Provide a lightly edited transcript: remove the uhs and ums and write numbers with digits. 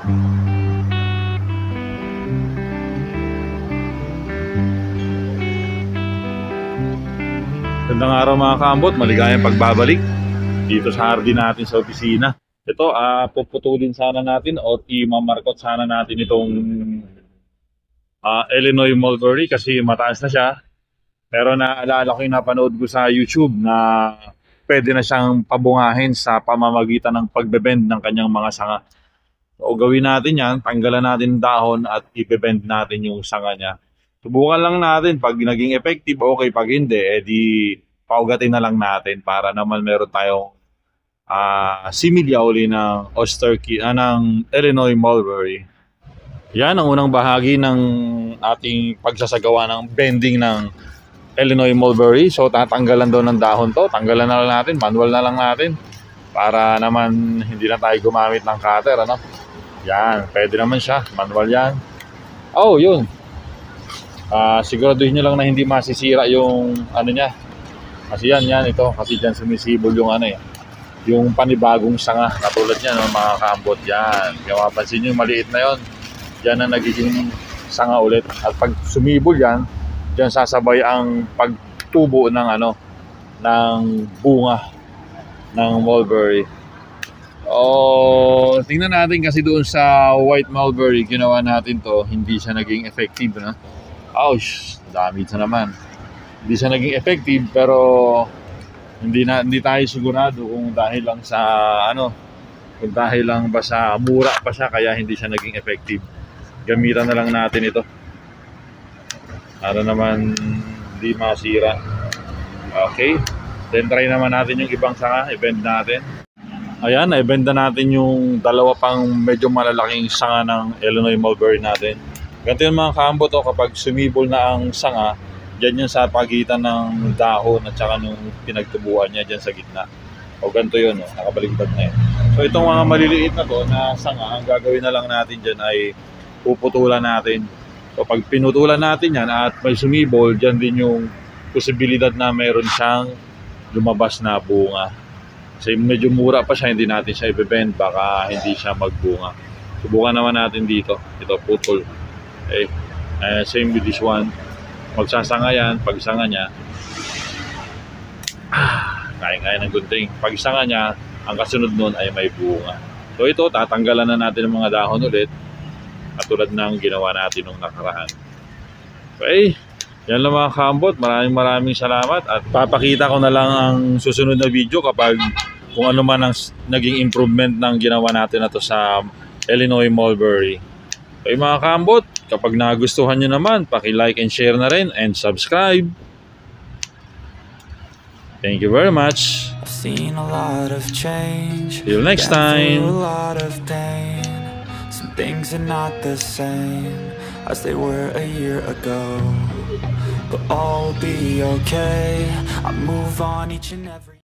Gandang araw mga kaambot, maligayang pagbabalik dito sa hardin natin sa opisina. Ito, puputulin sana natin o imamarkot sana natin itong Illinois mulberry kasi mataas na siya. Pero naalala ko yung napanood ko sa YouTube na pwede na siyang pabungahin sa pamamagitan ng pagbebend ng kanyang mga sanga. So gawin natin yan, tanggalan natin dahon at ibebend natin yung sanga niya. Subukan lang natin, pag naging effective, okay. Pag hindi, edi paugatin na lang natin para naman meron tayong similya uli ng ng Illinois mulberry. Yan ang unang bahagi ng ating pagsasagawa ng bending ng Illinois mulberry. So tatanggalan daw ng dahon to, tanggalan na lang natin, manual na lang natin para naman hindi na tayo gumamit ng cutter, ano? Yan, pwede naman siya, manual yan. Oh, yun. Siguraduhin nyo lang na hindi masisira yung ano niya. Kasi yan ito, kasi dyan sumisibol yung ano yung panibagong sanga katulad niya ng mga kaambot yan. Kaya mapansin nyo yung maliit na yon, yan na nagiging sanga ulit. At pag sumibol yan, dyan sasabay ang pagtubo ng ng bunga ng mulberry. Tingnan natin kasi doon sa white mulberry, ginawa natin to, hindi siya naging effective na. Ouch, dami sa naman. Hindi siya naging effective, pero hindi tayo sigurado kung dahil lang sa kung dahil lang ba sa mura pa siya kaya hindi siya naging effective. Gamitan na lang natin ito para naman hindi masira. Okay, then try naman natin yung ibang sanga, i-bend natin. Ayan, i-bend na natin yung dalawa pang medyo malalaking sanga ng Illinois mulberry natin. Ganito yung mga kaambot, kapag sumibol na ang sanga, dyan yung sa pagitan ng dahon at saka nung pinagtubuan niya dyan sa gitna. O ganito yun, nakabaligtad na yun. So itong mga maliliit na to na sanga, ang gagawin na lang natin dyan ay puputulan natin. So pag pinutulan natin yan at may sumibol, dyan din yung posibilidad na meron siyang lumabas na bunga. Kasi medyo mura pa siya, hindi natin siya i-bend, baka hindi siya magbunga. Subukan naman natin dito. Ito, putol. Okay. Same with this one. Magsasanga yan, pag sanga niya, kaya ng gunting. Pag sanga niya, ang kasunod nun ay may bunga. So ito, tatanggalan na natin ng mga dahon ulit, katulad ng ginawa natin nung nakaraan. Okay, yan lang mga kaambot. Maraming salamat at papakita ko na lang ang susunod na video kapag kung ano man ang naging improvement ng ginawa natin na to sa Illinois mulberry. Okay mga kaambot, kapag nagustuhan nyo naman, paki-like and share na rin and subscribe. Thank you very much. I've seen a lot of change. Till next time. A lot of pain. Some things are not the same as they were a year ago, but all will be okay. I move on each and every